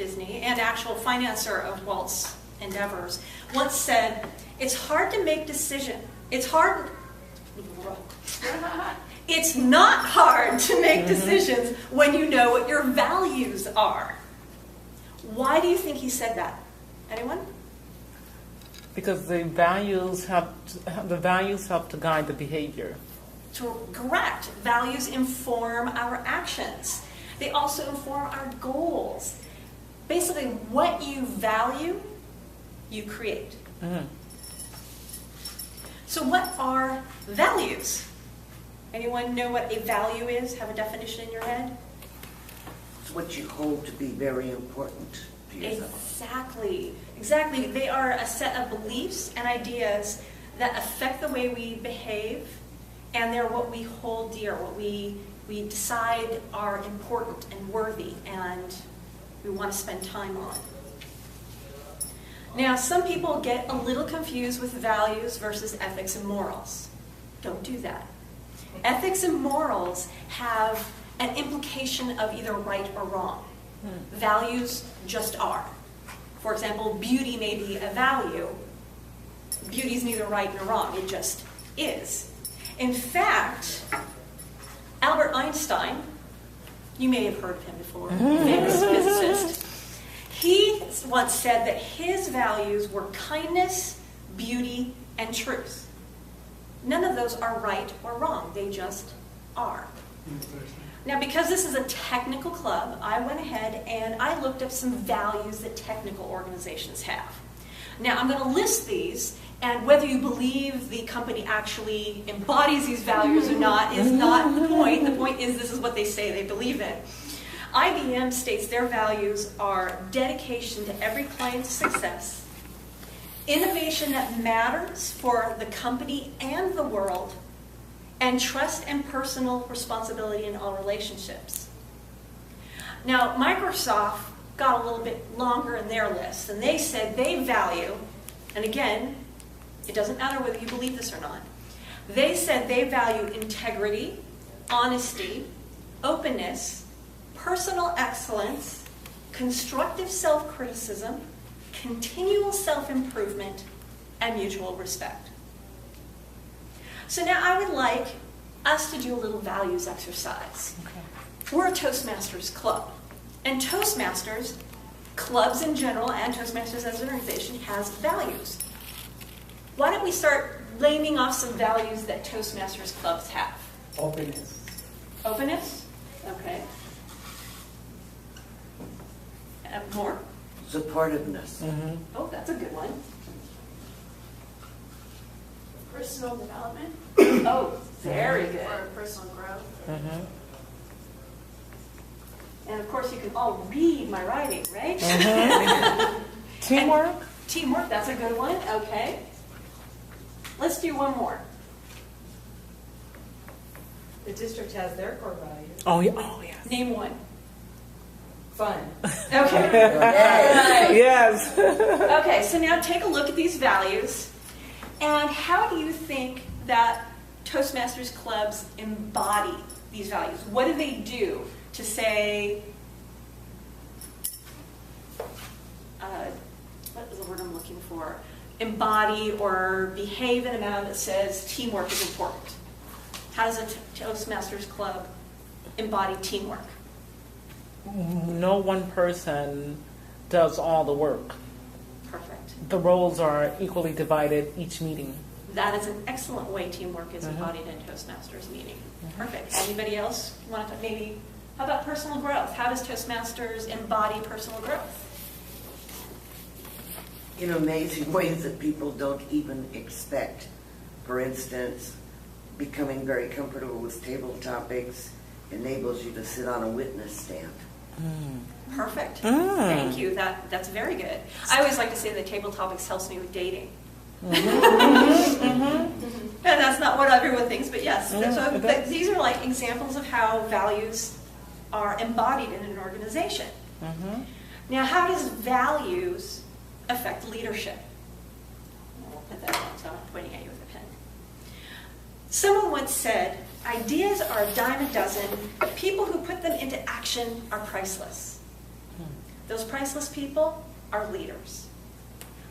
Disney and actual financer of Walt's endeavors, once said, "It's hard to make decisions. It's not hard to make decisions when you know what your values are." Why do you think he said that? Anyone? Because the values help to guide the behavior. Correct. Values inform our actions. They also inform our goals. Basically, what you value, you create. Mm-hmm. So what are values? Anyone know what a value is? Have a definition in your head? It's what you hold to be very important to yourself. Exactly. They are a set of beliefs and ideas that affect the way we behave, and they're what we hold dear, what we decide are important and worthy, and we want to spend time on. Now, some people get a little confused with values versus ethics and morals. Don't do that. Ethics and morals have an implication of either right or wrong. Values just are. For example, beauty may be a value. Beauty is neither right nor wrong. It just is. In fact, Albert Einstein, you may have heard of him before, famous physicist, he once said that his values were kindness, beauty, and truth. None of those are right or wrong. They just are. Now, because this is a technical club, I went ahead and I looked up some values that technical organizations have. Now, I'm going to list these, and whether you believe the company actually embodies these values or not is not the point. The point is this is what they say they believe in. IBM states their values are dedication to every client's success, innovation that matters for the company and the world, and trust and personal responsibility in all relationships. Now, Microsoft got a little bit longer in their list, and they said they value, and again, it doesn't matter whether you believe this or not, they said they value integrity, honesty, openness, personal excellence, constructive self-criticism, continual self-improvement, and mutual respect. So now I would like us to do a little values exercise. Okay. We're a Toastmasters club. And Toastmasters, clubs in general, and Toastmasters as an organization, has values. Why don't we start naming off some values that Toastmasters clubs have? Openness. Openness? Okay. More? Supportiveness. Mm-hmm. Oh, that's a good one. Personal development. Oh, very good. Or personal growth. Mm-hmm. And of course, you can all read my writing, right? Mm-hmm. Teamwork? Teamwork, that's a good one. Okay. Let's do one more. The district has their core values. Oh, yeah. Oh, yes. Name one. Fun. Okay. Yes. Okay, so now take a look at these values. And how do you think that Toastmasters clubs embody these values? What do they do to say, what is the word I'm looking for? Embody or behave in a manner that says teamwork is important. How does a Toastmasters club embody teamwork? No one person does all the work. Perfect. The roles are equally divided each meeting. That is an excellent way teamwork is embodied in Toastmasters meeting. Perfect. Anybody else want to maybe, how about personal growth? How does Toastmasters embody personal growth? In amazing ways that people don't even expect. For instance, becoming very comfortable with table topics enables you to sit on a witness stand. Perfect. Thank you. That's very good. I always like to say that table topics helps me with dating. And that's not what everyone thinks, but yes. So these are like examples of how values are embodied in an organization. Now, how does values affect leadership? We'll put that down, so I'm not pointing at you with a pen. Someone once said, ideas are a dime a dozen, but people who put them into action are priceless. Those priceless people are leaders.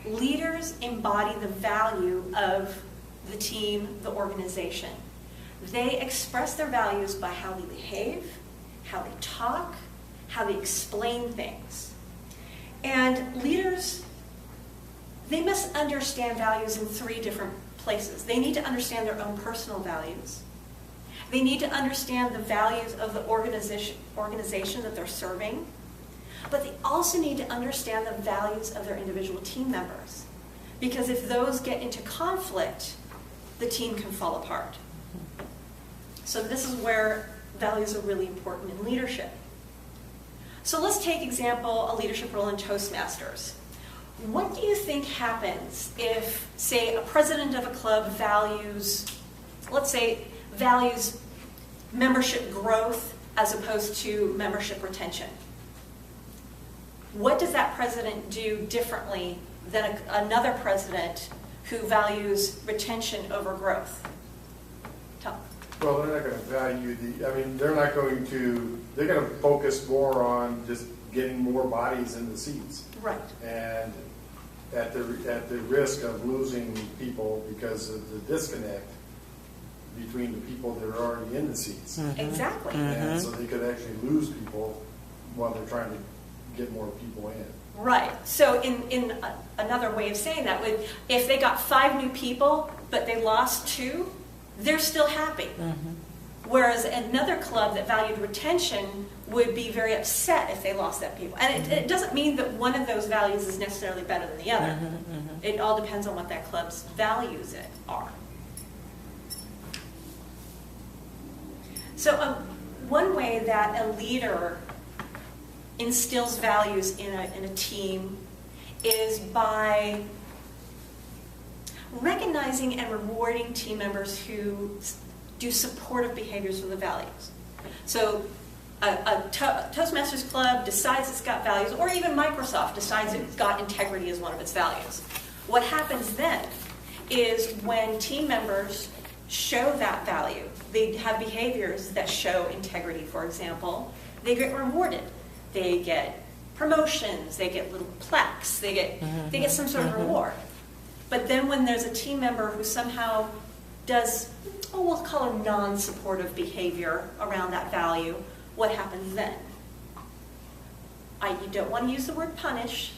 Leaders embody the value of the team, the organization. They express their values by how they behave, how they talk, how they explain things. And leaders, they must understand values in 3 different places. They need to understand their own personal values. They need to understand the values of the organization that they're serving. But they also need to understand the values of their individual team members. Because if those get into conflict, the team can fall apart. So this is where values are really important in leadership. So let's take example, a leadership role in Toastmasters. What do you think happens if, say, a president of a club values, let's say, values membership growth as opposed to membership retention? What does that president do differently than another president who values retention over growth? Tom. Well, they're not going to value they're going to focus more on just getting more bodies in the seats. Right. And at the risk of losing people because of the disconnect between the people that are already in the seats. Exactly. And so they could actually lose people while they're trying to get more people in. Right. So in another way of saying that, if they got 5 new people, but they lost 2, they're still happy. Whereas another club that valued retention would be very upset if they lost that people. And it doesn't mean that one of those values is necessarily better than the other. It all depends on what that club's values are. So one way that a leader instills values in a team is by recognizing and rewarding team members who do supportive behaviors for the values. So a Toastmasters club decides it's got values, or even Microsoft decides it's got integrity as one of its values. What happens then is when team members show that value, they have behaviors that show integrity, for example, they get rewarded. They get promotions, they get little plaques, they get some sort of reward. But then when there's a team member who somehow does, we'll call it non-supportive behavior around that value, what happens then? You don't want to use the word punish,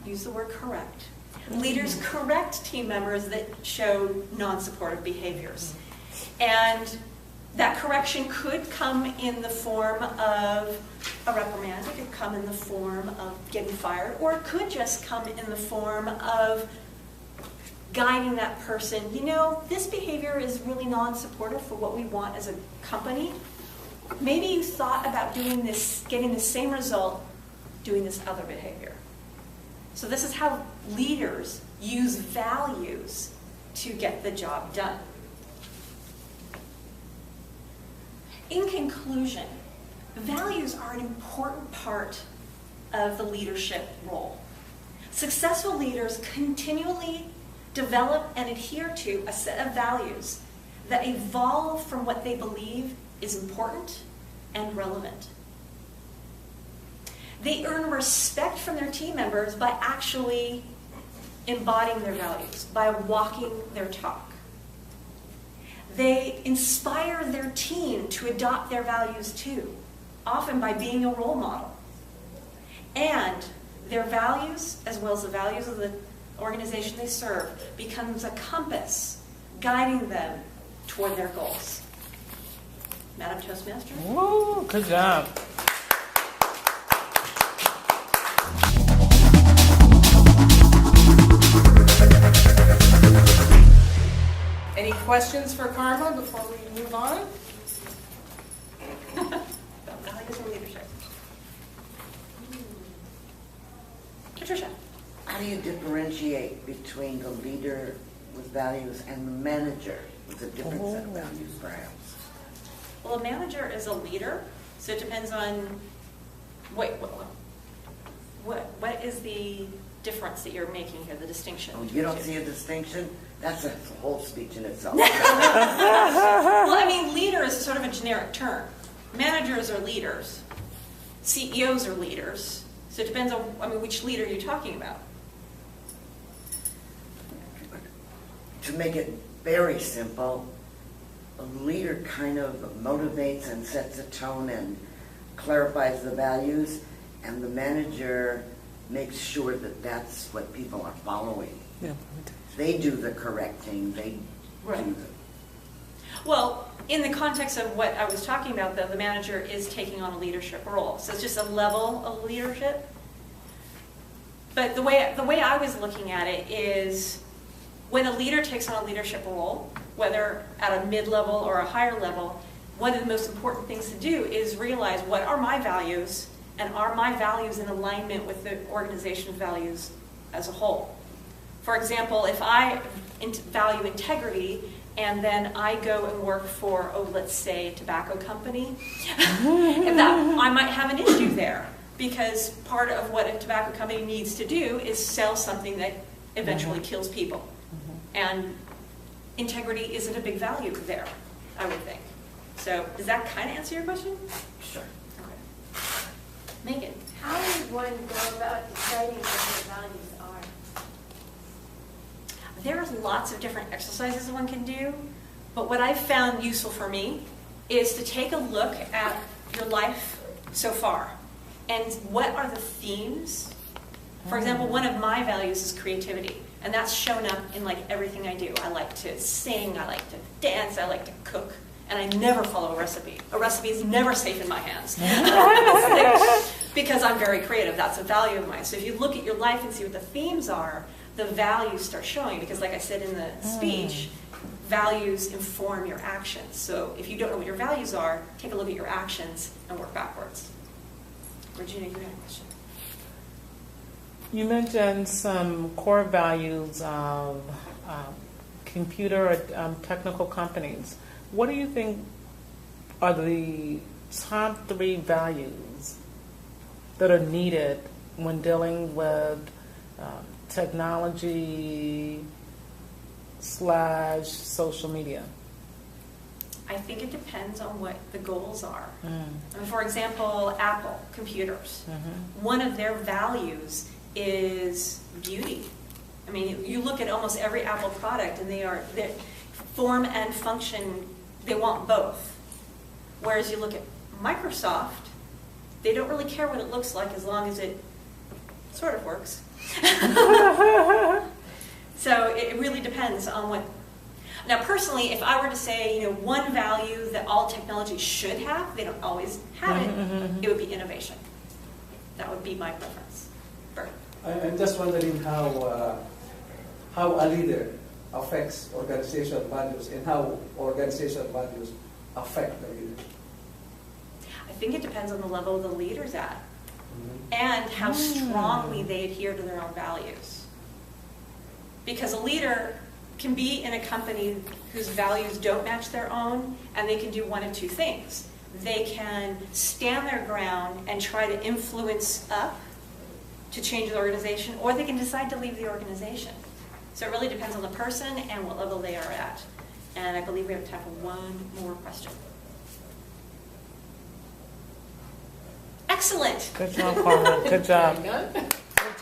use the word correct. Leaders correct team members that show non-supportive behaviors. And that correction could come in the form of a reprimand, it could come in the form of getting fired, or it could just come in the form of guiding that person. You know, this behavior is really non-supportive for what we want as a company. Maybe you thought about doing this, getting the same result, doing this other behavior. So this is how leaders use values to get the job done. In conclusion, values are an important part of the leadership role. Successful leaders continually develop and adhere to a set of values that evolve from what they believe is important and relevant. They earn respect from their team members by actually embodying their values, by walking their talk. They inspire their team to adopt their values too, often by being a role model. And their values, as well as the values of the organization they serve, becomes a compass guiding them toward their goals. Madam Toastmaster? Woo, good job. Any questions for Carma before we move on? Values and leadership. Patricia? How do you differentiate between the leader with values and the manager with a different set of values, perhaps? Well, a manager is a leader, so it depends on what is the difference that you're making here, the distinction? Oh, you don't see a distinction? That's a whole speech in itself. Well, I mean, leader is sort of a generic term. Managers are leaders. CEOs are leaders. So it depends on, I mean, which leader you're talking about. To make it very simple, a leader kind of motivates and sets a tone and clarifies the values, and the manager makes sure that that's what people are following. Yeah. They do the correcting, they Right. do the... Well, in the context of what I was talking about, though, the manager is taking on a leadership role. So it's just a level of leadership. But the way I was looking at it is when a leader takes on a leadership role, whether at a mid-level or a higher level, one of the most important things to do is realize what are my values, and are my values in alignment with the organization's values as a whole. For example, if I value integrity and then I go and work for, let's say, a tobacco company, and that I might have an issue there, because part of what a tobacco company needs to do is sell something that eventually kills people. And integrity isn't a big value there, I would think. So does that kind of answer your question? Sure. Okay. Megan. How does one go about deciding what their values are? There's lots of different exercises one can do, but what I've found useful for me is to take a look at your life so far and what are the themes. For example, one of my values is creativity, and that's shown up in like everything I do. I like to sing, I like to dance, I like to cook, and I never follow a recipe. A recipe is never safe in my hands. Because I'm very creative, that's a value of mine. So if you look at your life and see what the themes are, the values start showing, because like I said in the speech, values inform your actions. So if you don't know what your values are, take a look at your actions and work backwards. Regina, you had a question. You mentioned some core values of computer or technical companies. What do you think are the top 3 values that are needed when dealing with technology / social media? I think it depends on what the goals are. I mean, for example, Apple computers. One of their values is beauty. I mean, you look at almost every Apple product and their form and function, they want both. Whereas you look at Microsoft, they don't really care what it looks like as long as it sort of works. So it really depends on what. Now, personally, if I were to say, one value that all technology should have, they don't always have it, it would be innovation. That would be my preference. Bert. I'm just wondering how a leader affects organizational values and how organizational values affect the leader. I think it depends on the level the leader's at and how strongly they adhere to their own values. Because a leader can be in a company whose values don't match their own, and they can do one of two things. They can stand their ground and try to influence up to change the organization, or they can decide to leave the organization. So it really depends on the person and what level they are at. And I believe we have time for one more question. Excellent. Good job, Carma. Good job. Very good.